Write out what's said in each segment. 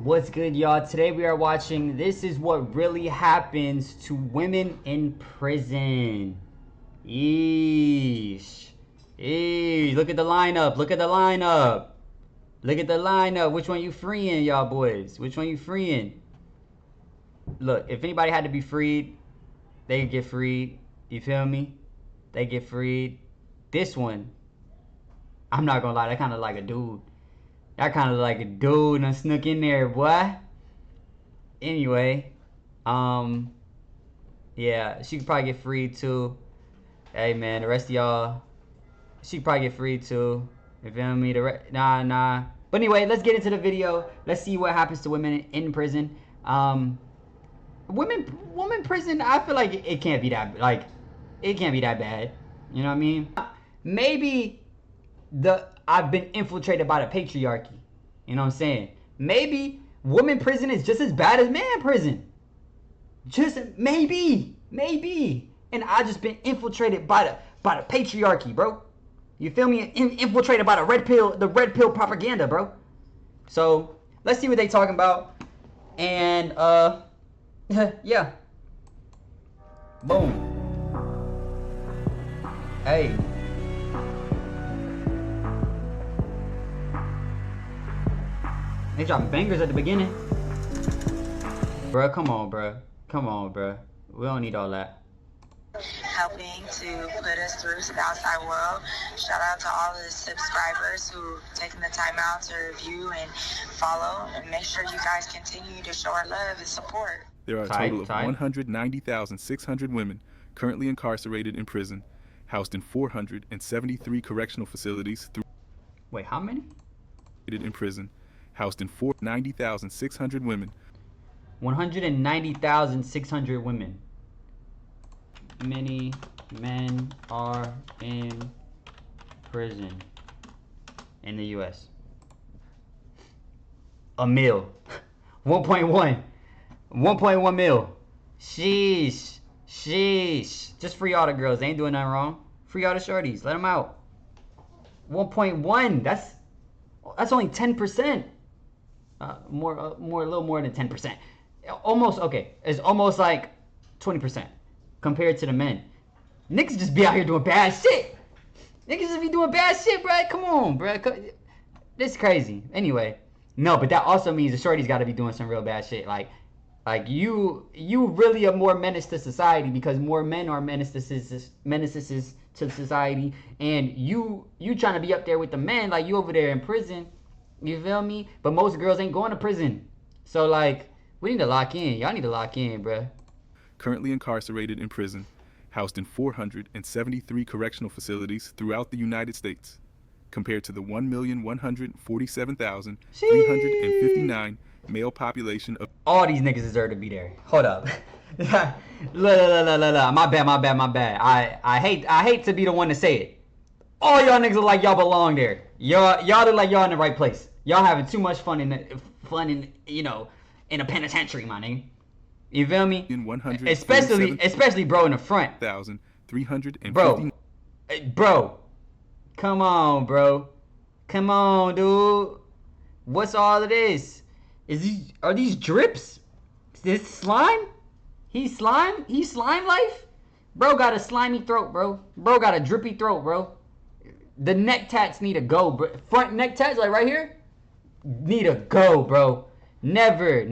What's good, y'all? Today we are watching This Is What Really Happens to Women in Prison. Yeesh. Eesh. Look at the lineup. Look at the lineup. Look at the lineup. Which one you freeing, y'all boys? Which one you freeing? Look, if anybody had to be freed, they could get freed. You feel me? They get freed. This one, I'm not gonna lie, that kind of like a dude. That kind of like a dude and snuck in there, boy. Anyway, yeah, she could probably get free too. Hey man, the rest of y'all, she could probably get free too. You feel me? Nah. But anyway, let's get into the video. Let's see what happens to women in prison. Women prison. I feel like it can't be that it can't be that bad. You know what I mean? Maybe I've been infiltrated by the patriarchy. You know what I'm saying? Maybe women prison is just as bad as man prison. Just maybe. And I just been infiltrated by the patriarchy, bro. You feel me? Infiltrated by the red pill propaganda, bro. So let's see what they talking about. And yeah. Boom. Hey. They dropping bangers at the beginning. Bruh, come on, bruh. We don't need all that. Helping to put us through to the outside world. Shout out to all the subscribers who've taken the time out to review and follow. And make sure you guys continue to show our love and support. There are a total of 190,600 women currently incarcerated in prison, housed in 473 correctional facilities. Wait, how many? In prison, housed in 90,600 women. 190,600 women. Many men are in prison in the U.S. A mil. 1.1 mil. Sheesh. Just free all the girls. They ain't doing nothing wrong. Free all the shorties. Let them out. 1.1. That's only 10%. A little more than 10%. Almost, okay. It's almost like 20% compared to the men. Niggas just be out here doing bad shit. Niggas just be doing bad shit, bro. Come on, bro. This is crazy. Anyway, no, but that also means the shorties got to be doing some real bad shit. Like you really are more menace to society because more men are menaces to society, and you trying to be up there with the men, like you over there in prison. You feel me? But most girls ain't going to prison. So, like, we need to lock in. Y'all need to lock in, bruh. Currently incarcerated in prison, housed in 473 correctional facilities throughout the United States, compared to the 1,147,359 male population of... All these niggas deserve to be there. Hold up. La. My bad. I hate to be the one to say it. All y'all niggas look like y'all belong there. Y'all look like y'all in the right place. Y'all having too much fun in in a penitentiary, my nigga. You feel me? Especially bro in the front. 1,350. Bro. Come on, bro. Come on, dude. What's all of this? Are these drips? Is this slime? He's slime life? Bro got a slimy throat, bro. Bro got a drippy throat, bro. The neck tats need to go, bro. Front neck tats, like right here, need to go, bro. Never.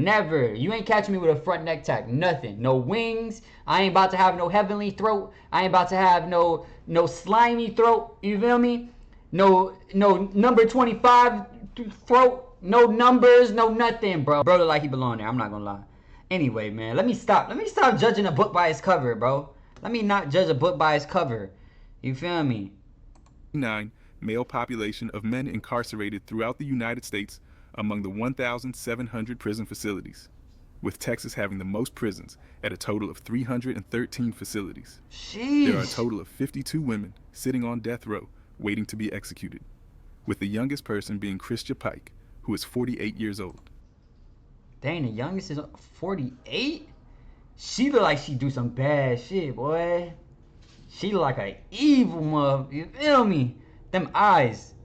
You ain't catching me with a front neck tat. Nothing. No wings. I ain't about to have no heavenly throat. I ain't about to have no slimy throat. You feel me? No number 25 throat. No numbers. No nothing, bro. Bro look like he belong there. I'm not gonna lie. Anyway, man, let me stop judging a book by its cover, bro. Let me not judge a book by its cover. You feel me? Male population of men incarcerated throughout the United States among the 1,700 prison facilities, with Texas having the most prisons at a total of 313 facilities. Sheesh. There are a total of 52 women sitting on death row waiting to be executed, with the youngest person being Christia Pike, who is 48 years old. Dang, the youngest is 48? She look like she do some bad shit, boy. She look like an evil mother. You feel me? Them eyes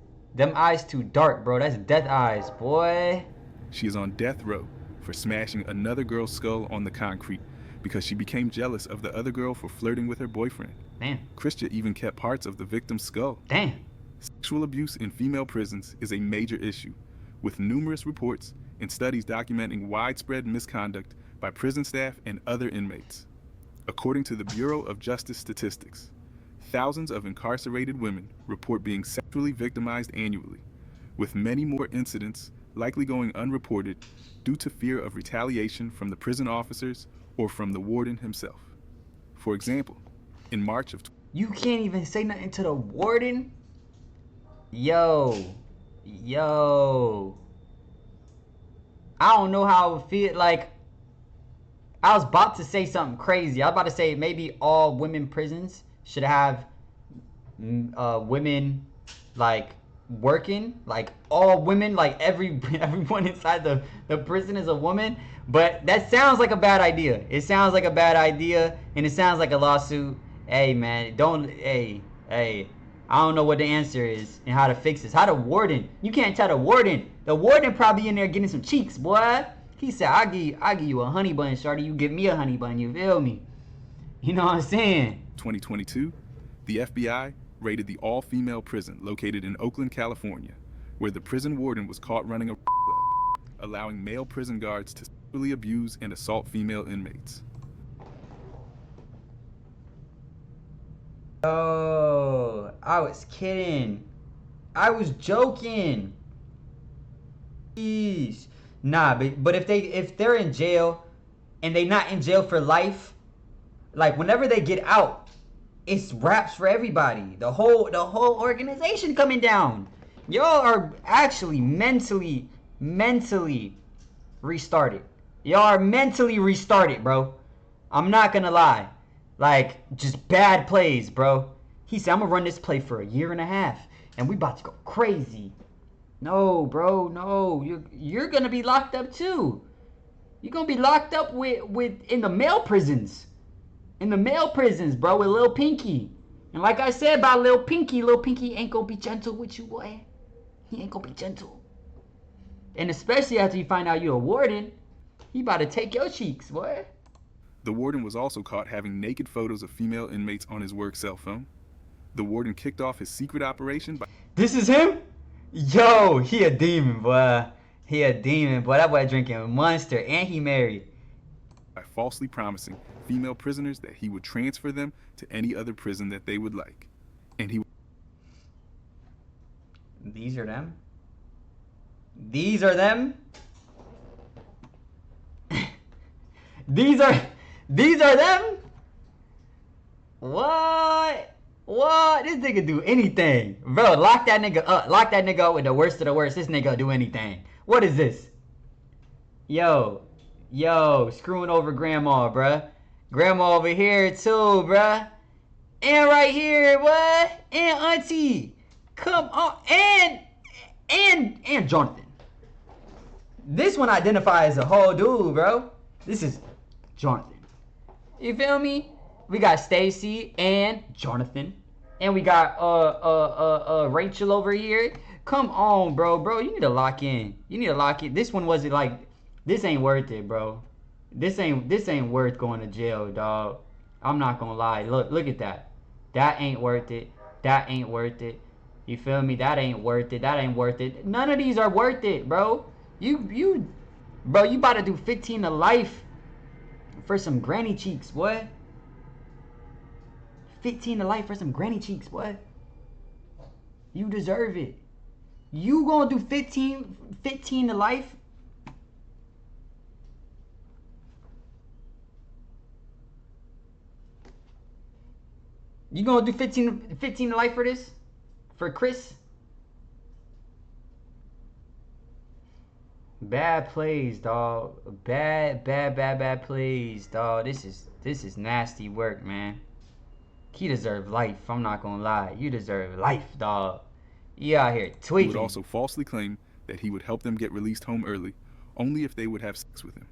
too dark, bro. That's death eyes, boy. She is on death row for smashing another girl's skull on the concrete because she became jealous of the other girl for flirting with her boyfriend. Damn. Christia even kept parts of the victim's skull. Damn. Sexual abuse in female prisons is a major issue, with numerous reports and studies documenting widespread misconduct by prison staff and other inmates. According to the Bureau of Justice Statistics, thousands of incarcerated women report being sexually victimized annually, with many more incidents likely going unreported due to fear of retaliation from the prison officers or from the warden himself. For example, in March of... You can't even say nothing to the warden? Yo. I don't know how I would feel. Like, I was about to say something crazy. I was about to say maybe all women prisons should have women, like, working. Like, all women, like, everyone inside the prison is a woman. But that sounds like a bad idea. It sounds like a bad idea, and it sounds like a lawsuit. Hey, man, hey. I don't know what the answer is and how to fix this. How the warden? You can't tell the warden. The warden probably in there getting some cheeks, boy. He said, I give you a honey bun, shorty. You give me a honey bun. You feel me? You know what I'm saying? 2022, the FBI raided the all-female prison located in Oakland, California, where the prison warden was caught running a club, allowing male prison guards to sexually abuse and assault female inmates. Oh, I was kidding. I was joking. Jeez. Nah, but if they're in jail and they not in jail for life, like whenever they get out, it's wraps for everybody. The whole organization coming down. Y'all are actually mentally restarted. Y'all are mentally restarted, bro. I'm not gonna lie. Like, just bad plays, bro. He said, I'm gonna run this play for 1.5 years, and we about to go crazy. No, bro, no. You're gonna be locked up too. You're gonna be locked up in the male prisons. In the male prisons, bro, with Lil Pinky. And like I said about Lil Pinky ain't gonna be gentle with you, boy. He ain't gonna be gentle. And especially after you find out you're a warden, he about to take your cheeks, boy. The warden was also caught having naked photos of female inmates on his work cell phone. The warden kicked off his secret operation by... This is him? Yo, he a demon, boy. He a demon, boy. That boy drinking Monster, and he married. By falsely promising female prisoners that he would transfer them to any other prison that they would like. And he... These are them? These are them? These are them? What? This nigga do anything. Bro, lock that nigga up. Lock that nigga up with the worst of the worst. This nigga do anything. What is this? Yo, screwing over grandma, bruh. Grandma over here too, bruh. And right here, what? And auntie. Come on. And Jonathan. This one identifies as a whole dude, bro. This is Jonathan. You feel me? We got Stacy and Jonathan. And we got Rachel over here. Come on, bro. You need to lock in. This one wasn't like, this ain't worth it, bro. This ain't worth going to jail, dog. I'm not gonna lie. Look at that. That ain't worth it. You feel me? That ain't worth it. None of these are worth it, bro. You about to do 15 to life for some granny cheeks, boy. 15 to life for some granny cheeks, boy. You deserve it. You gonna do 15 to life? You gonna do 15 to life for this? For Chris? Bad plays, dog. Bad plays, dog. This is nasty work, man. He deserves life. I'm not gonna lie. You deserve life, dog. You out here tweaking. He would also falsely claim that he would help them get released home early, only if they would have sex with him.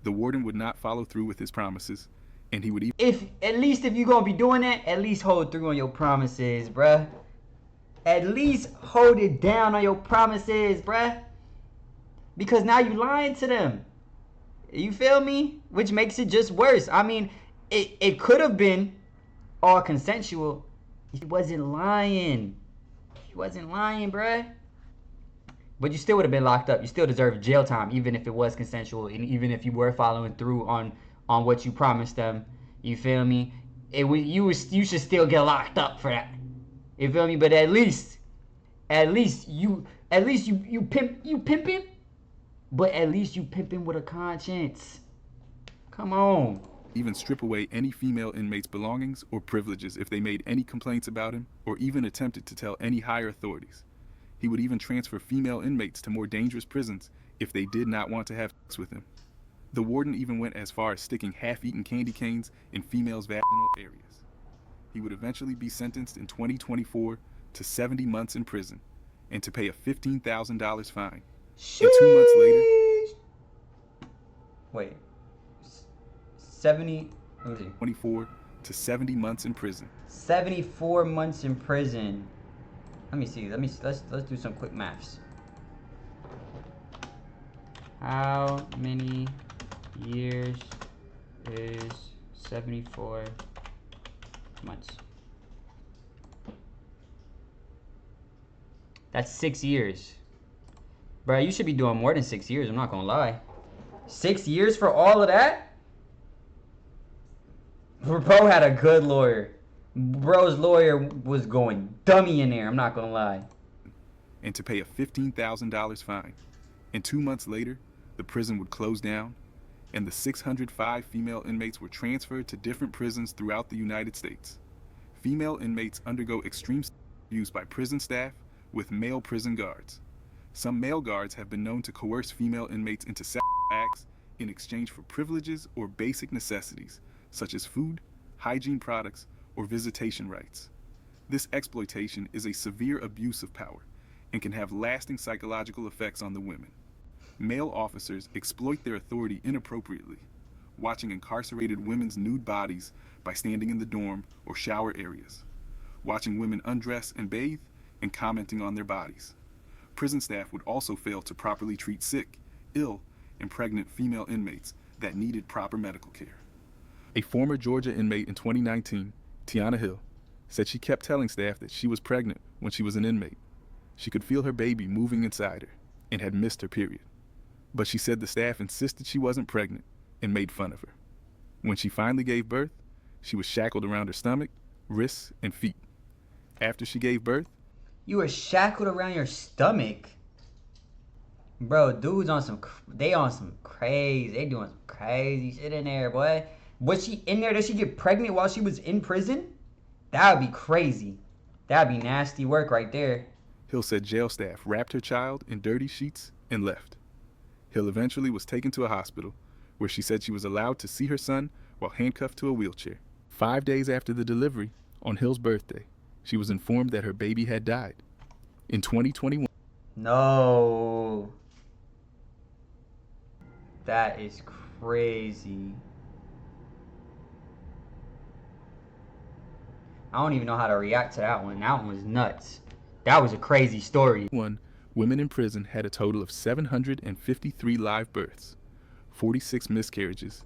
The warden would not follow through with his promises, and he would even... If you're gonna be doing that, at least hold through on your promises, bruh. At least hold it down on your promises, bruh. Because now you lying to them. You feel me? Which makes it just worse. I mean, it could have been all consensual. He wasn't lying. He wasn't lying, bruh. But you still would have been locked up. You still deserve jail time, even if it was consensual, and even if you were following through on what you promised them. You feel me? You should still get locked up for that. You feel me? But at least you pimping. But at least you pimping with a conscience. Come on. Even strip away any female inmates' belongings or privileges if they made any complaints about him or even attempted to tell any higher authorities. He would even transfer female inmates to more dangerous prisons if they did not want to have sex with him. The warden even went as far as sticking half-eaten candy canes in females' vaginal areas. He would eventually be sentenced in 2024 to 70 months in prison and to pay a $15,000 fine. Sheesh. And 2 months later, wait, 70, let me see. 24 to 70 months in prison. 74 months in prison. Let me see. Let's do some quick maths. How many years is 74 months? That's 6 years. Bro, you should be doing more than 6 years, I'm not gonna lie. 6 years for all of that? Bro had a good lawyer. Bro's lawyer was going dummy in there, I'm not gonna lie. And to pay a $15,000 fine. And 2 months later, the prison would close down, and the 605 female inmates were transferred to different prisons throughout the United States. Female inmates undergo extreme abuse by prison staff with male prison guards. Some male guards have been known to coerce female inmates into sexual acts in exchange for privileges or basic necessities, such as food, hygiene products, or visitation rights. This exploitation is a severe abuse of power and can have lasting psychological effects on the women. Male officers exploit their authority inappropriately, watching incarcerated women's nude bodies by standing in the dorm or shower areas, watching women undress and bathe, and commenting on their bodies. Prison staff would also fail to properly treat sick, ill, and pregnant female inmates that needed proper medical care. A former Georgia inmate in 2019, Tiana Hill, said she kept telling staff that she was pregnant when she was an inmate. She could feel her baby moving inside her and had missed her period. But she said the staff insisted she wasn't pregnant and made fun of her. When she finally gave birth, she was shackled around her stomach, wrists, and feet. After she gave birth, You were shackled around your stomach? Bro, dudes on some crazy, they doing some crazy shit in there, boy. Was she in there? Did she get pregnant while she was in prison? That would be crazy. That would be nasty work right there. Hill said jail staff wrapped her child in dirty sheets and left. Hill eventually was taken to a hospital where she said she was allowed to see her son while handcuffed to a wheelchair. 5 days after the delivery, on Hill's birthday, she was informed that her baby had died. In 2021, No. That is crazy. I don't even know how to react to that one. That one was nuts. That was a crazy story. Women in prison had a total of 753 live births, 46 miscarriages,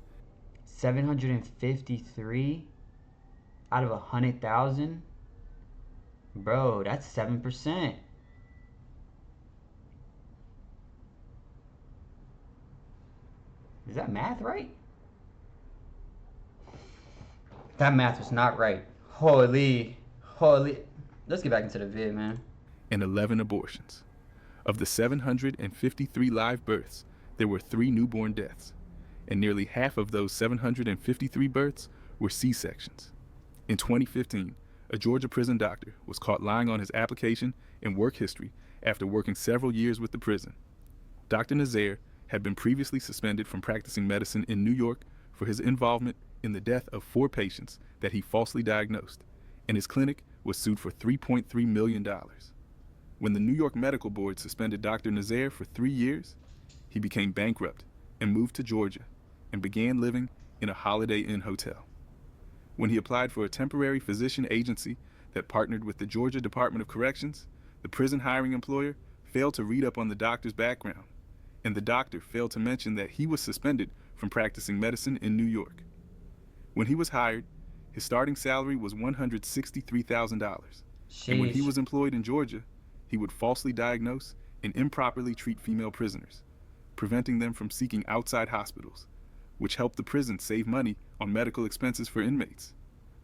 753 out of 100,000? Bro, that's 7%. Is that math right? That math was not right. Holy. Let's get back into the vid, man. and 11 abortions. Of the 753 live births, there were 3 newborn deaths, and nearly half of those 753 births were C-sections. In 2015, a Georgia prison doctor was caught lying on his application and work history after working several years with the prison. Dr. Nazaire had been previously suspended from practicing medicine in New York for his involvement in the death of 4 patients that he falsely diagnosed, and his clinic was sued for $3.3 million. When the New York Medical Board suspended Dr. Nazaire for 3 years, he became bankrupt and moved to Georgia and began living in a Holiday Inn hotel. When he applied for a temporary physician agency that partnered with the Georgia Department of Corrections, the prison hiring employer failed to read up on the doctor's background and the doctor failed to mention that he was suspended from practicing medicine in New York. When he was hired, his starting salary was $163,000. And when he Sheesh. was employed in Georgia, he would falsely diagnose and improperly treat female prisoners, preventing them from seeking outside hospitals, which helped the prison save money on medical expenses for inmates.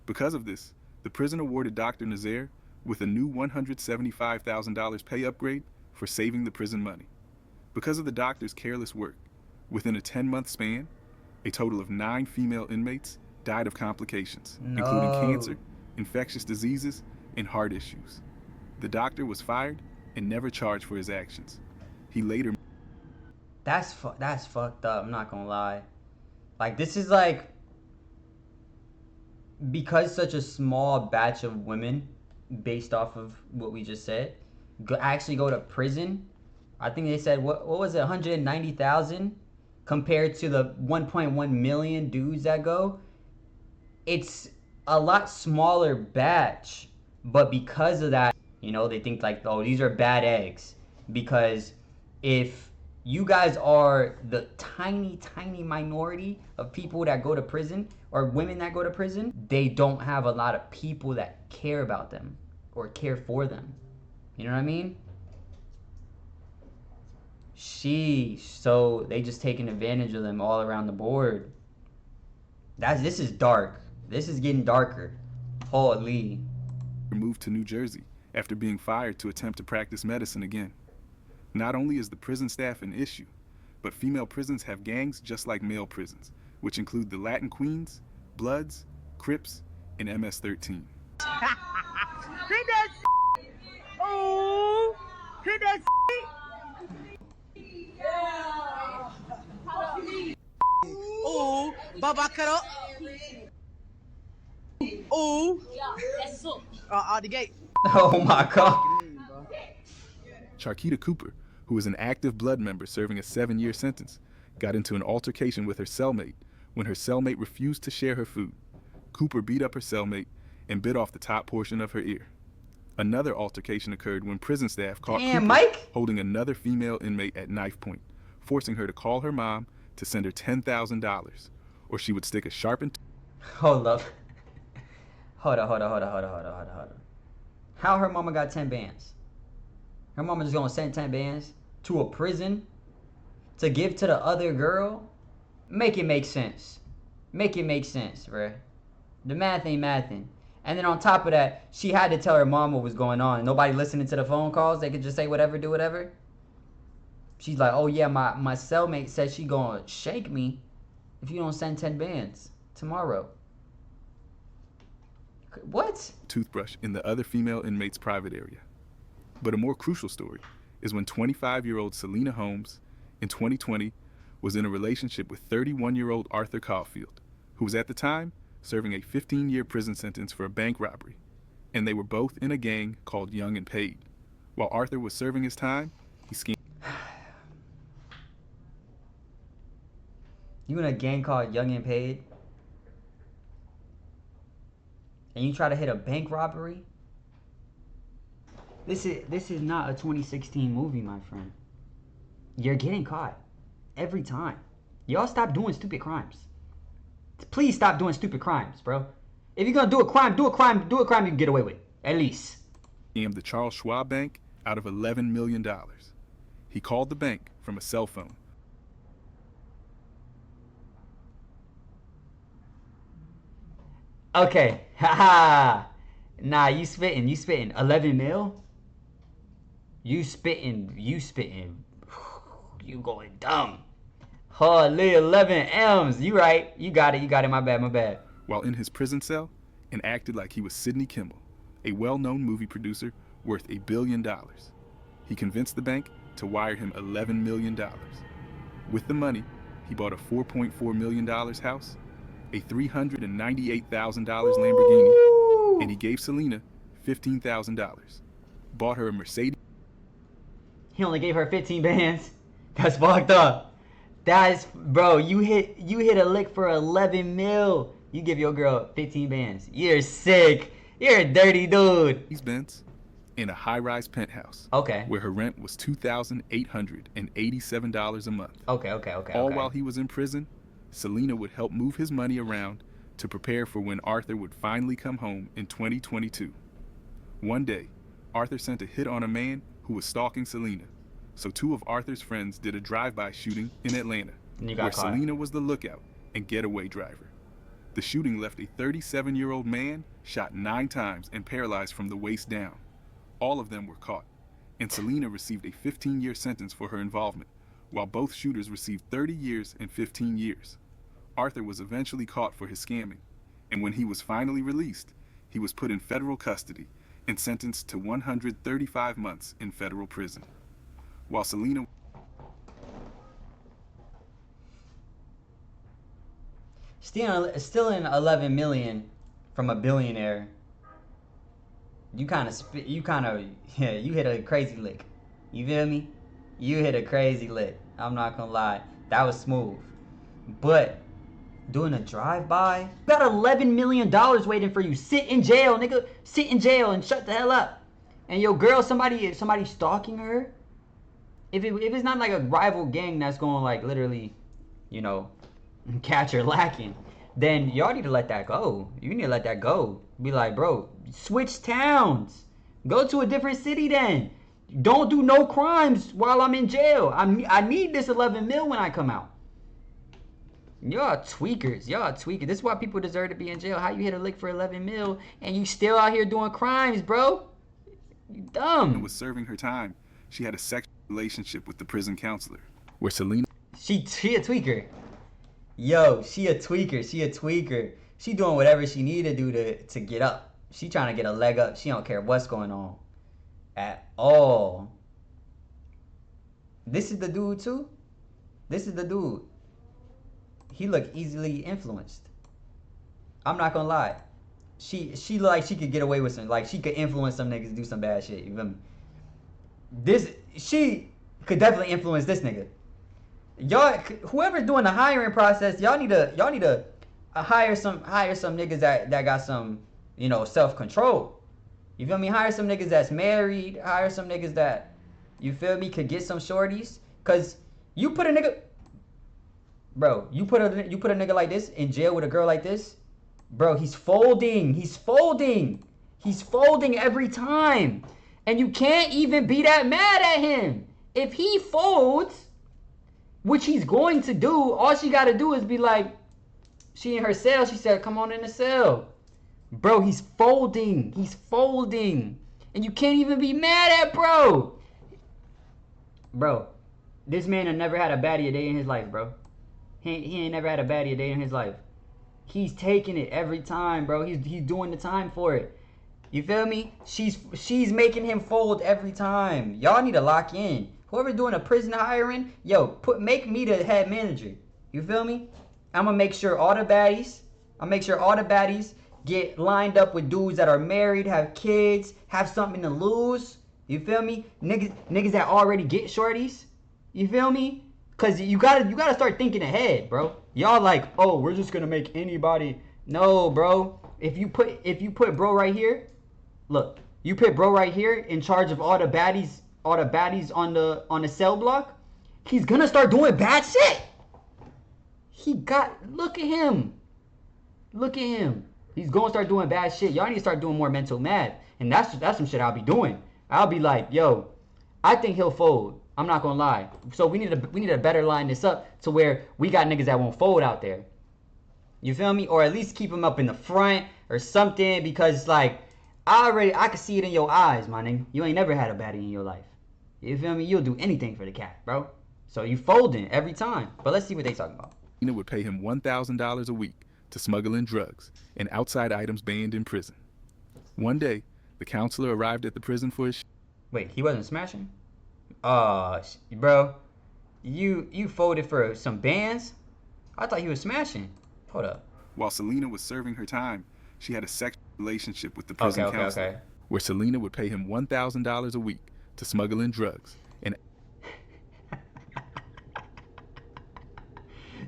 Because of this, the prison awarded Dr. Nazaire with a new $175,000 pay upgrade for saving the prison money. Because of the doctor's careless work, within a 10-month span, a total of 9 female inmates died of complications, including cancer, infectious diseases, and heart issues. The doctor was fired and never charged for his actions. He later... That's fucked up, I'm not gonna lie. Like, this is like... Because such a small batch of women, based off of what we just said, actually go to prison. I think they said, what was it, 190,000? Compared to the 1.1 million dudes that go. It's a lot smaller batch. But because of that, you know, they think like, oh, these are bad eggs. Because if you guys are the tiny minority of people that go to prison, or women that go to prison, they don't have a lot of people that care about them or care for them. You know what I mean? Sheesh. So they just taking advantage of them all around the board. This is dark. This is getting darker. Holy. moved to New Jersey after being fired to attempt to practice medicine again. Not only is the prison staff an issue, but female prisons have gangs just like male prisons, which include the Latin Queens, Bloods, Crips, and MS-13. Oh, hit that Oh, Baba cut up. Oh, out the gate. Oh my God. Charquita Cooper, who was an active Blood member serving a 7-year sentence, got into an altercation with her cellmate when her cellmate refused to share her food. Cooper beat up her cellmate and bit off the top portion of her ear. Another altercation occurred when prison staff caught Cooper holding another female inmate at knife point, forcing her to call her mom to send her $10,000, or she would stick a sharpened... Hold up. Hold on. How her mama got 10 bands? Her mama just gonna send 10 bands to a prison to give to the other girl? Make it make sense. Make it make sense, bruh. The math ain't mathin'. And then on top of that, she had to tell her mom what was going on. Nobody listening to the phone calls. They could just say whatever, do whatever. She's like, oh yeah, my cellmate said she gonna shake me if you don't send 10 bands tomorrow. What? Toothbrush in the other female inmate's private area. But a more crucial story is when 25-year-old Selena Holmes in 2020 was in a relationship with 31-year-old Arthur Caulfield, who was at the time serving a 15-year prison sentence for a bank robbery, and they were both in a gang called Young and Paid. While Arthur was serving his time, he schemed. You in a gang called Young and Paid? And you try to hit a bank robbery? This is not a 2016 movie, my friend. You're getting caught every time. Y'all stop doing stupid crimes. Please stop doing stupid crimes, bro. If you're gonna do a crime you can get away with. At least. Scammed the Charles Schwab Bank out of $11 million. He called the bank from a cell phone. Okay. Haha. Nah, you spitting. 11 mil? You spitting. You going dumb. Holy 11 M's. You right. You got it. My bad. While in his prison cell, and acted like he was Sidney Kimmel, a well-known movie producer worth $1 billion. He convinced the bank to wire him $11 million. With the money, he bought a $4.4 million house, a $398,000 Lamborghini, and he gave Selena $15,000. Bought her a Mercedes. He only gave her 15 bands. That's fucked up. That's, bro, you hit a lick for 11 mil. You give your girl 15 bands. You're sick. You're a dirty dude. Benz, in a high-rise penthouse. Okay. Where her rent was $2,887 a month. Okay. All while he was in prison, Selena would help move his money around to prepare for when Arthur would finally come home in 2022. One day, Arthur sent a hit on a man who was stalking Selena, so two of Arthur's friends did a drive-by shooting in Atlanta, where caught. Selena was the lookout and getaway driver. The shooting left a 37-year-old man shot 9 times and paralyzed from the waist down. All of them were caught, and Selena received a 15-year sentence for her involvement, while both shooters received 30 years and 15 years. Arthur was eventually caught for his scamming, and when he was finally released, he was put in federal custody and sentenced to 135 months in federal prison. While Selena Stealing 11 million from a billionaire. You hit a crazy lick. You feel me? You hit a crazy lick. I'm not gonna lie. That was smooth. But doing a drive-by, you got $11 million waiting for you. Sit in jail, nigga. Sit in jail and shut the hell up. And your girl, somebody stalking her. If it's not like a rival gang that's going like literally, you know, catch her lacking, then y'all need to let that go. You need to let that go. Be like, bro, switch towns. Go to a different city then. Don't do no crimes while I'm in jail. I need this 11 mil when I come out. Y'all tweakers. This is why people deserve to be in jail. How you hit a lick for 11 mil and you still out here doing crimes, bro? You dumb. was serving her time, she had a sexual relationship with the prison counselor, where Selena... She a tweaker. Yo, she a tweaker. She doing whatever she need to do to get up. She trying to get a leg up. She don't care what's going on at all. This is the dude too? This is the dude. He look easily influenced. I'm not gonna lie. She look like she could get away with some, like she could influence some niggas to do some bad shit. You feel me? She could definitely influence this nigga. Y'all, whoever's doing the hiring process, y'all need to hire some niggas that got some, you know, self-control. You feel me? Hire some niggas that's married. Hire some niggas that, you feel me, could get some shorties. Cause you put a nigga, bro, you put a nigga like this in jail with a girl like this, bro, he's folding every time. And you can't even be that mad at him. If he folds, which he's going to do, all she got to do is be like, she in her cell, she said, come on in the cell. Bro, he's folding. And you can't even be mad at bro. Bro, this man had never had a baddie a day in his life, bro. He ain't never had a baddie a day in his life. He's taking it every time, bro. He's doing the time for it. You feel me? She's making him fold every time. Y'all need to lock in. Whoever doing a prison hiring, yo, make me the head manager. You feel me? I'm gonna make sure all the baddies get lined up with dudes that are married, have kids, have something to lose. You feel me? Niggas that already get shorties. You feel me? Cause you gotta start thinking ahead, bro. Y'all like, oh, we're just gonna make anybody. No, bro. If you put bro right here, look, you put bro right here in charge of all the baddies on the cell block, he's gonna start doing bad shit. Look at him. He's gonna start doing bad shit. Y'all need to start doing more mental math. And that's some shit I'll be doing. I'll be like, yo, I think he'll fold. I'm not gonna lie. So we need to better line this up to where we got niggas that won't fold out there. You feel me? Or at least keep them up in the front or something, because like I can see it in your eyes, my nigga. You ain't never had a baddie in your life. You feel me? You'll do anything for the cat, bro. So you folding every time. But let's see what they talking about. Selena would pay him $1,000 a week to smuggle in drugs and outside items banned in prison. One day, the counselor arrived at the prison for his... Wait, he wasn't smashing? Bro, you folded for some bands? I thought he was smashing. Hold up. While Selena was serving her time, she had a sexual relationship with the prison counselor, where Selena would pay him $1,000 a week to smuggle in drugs and...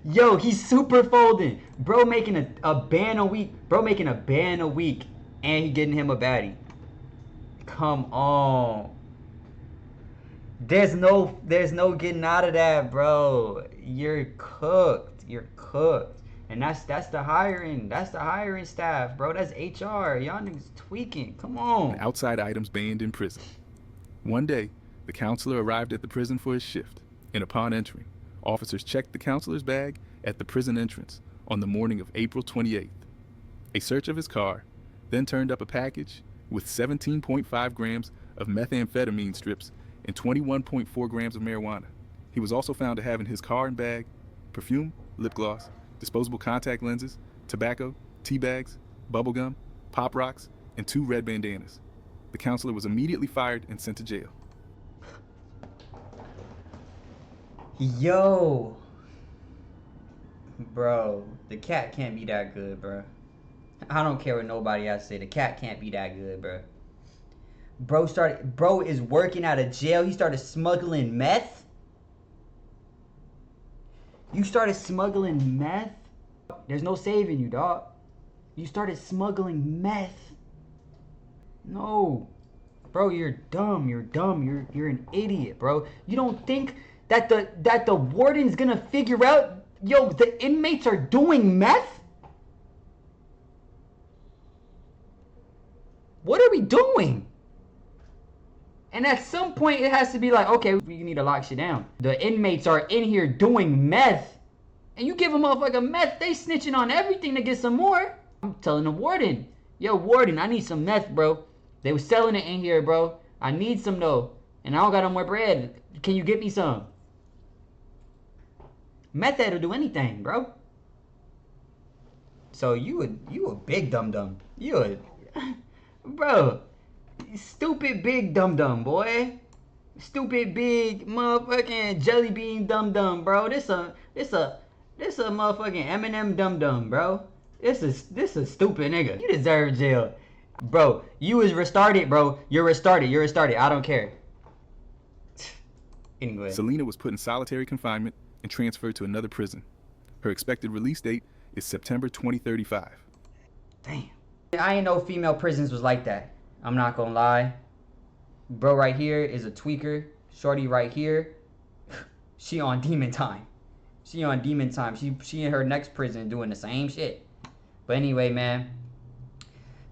Yo, he's super folding. Bro making a band a week. And he getting him a baddie. come on. There's no getting out of that, bro. You're cooked. You're cooked. And that's the hiring. That's the hiring staff, bro. That's HR. Y'all niggas tweaking. Come on. Outside items banned in prison. One day, the counselor arrived at the prison for his shift, and upon entering, officers checked the counselor's bag at the prison entrance on the morning of April 28th. A search of his car then turned up a package with 17.5 grams of methamphetamine strips and 21.4 grams of marijuana. He was also found to have in his car and bag perfume, lip gloss, disposable contact lenses, tobacco, tea bags, bubble gum, pop rocks, and 2 red bandanas. The counselor was immediately fired and sent to jail. Yo. Bro, the cat can't be that good, bro. I don't care what nobody else say. The cat can't be that good, bro. Bro is working out of jail. He started smuggling meth. You started smuggling meth? There's no saving you, dog. You started smuggling meth. No. Bro, you're dumb. You're dumb. You're an idiot, bro. You don't think that the warden's gonna figure out, yo, the inmates are doing meth? What are we doing? And at some point, it has to be like, okay, we need to lock shit down. The inmates are in here doing meth. And you give a motherfucker meth, they snitching on everything to get some more. I'm telling the warden, yo, warden, I need some meth, bro. They was selling it in here, bro. I need some, though. And I don't got no more bread. Can you get me some? Meth head will do anything, bro. So you a big dum-dum. You a... Bro, stupid big dum-dum, boy. Stupid big motherfucking jelly bean dum-dum, bro. This a motherfucking Eminem dum-dum, bro. This is stupid nigga. You deserve jail. Bro, you was restarted, bro. You're restarted. I don't care. Anyway. Selena was put in solitary confinement and transferred to another prison. Her expected release date is September 2035. Damn. I ain't know female prisons was like that. I'm not gonna lie. Bro right here is a tweaker. Shorty right here, she on demon time. She in her next prison doing the same shit. But anyway, man.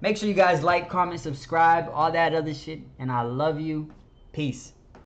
Make sure you guys like, comment, subscribe, all that other shit. And I love you. Peace.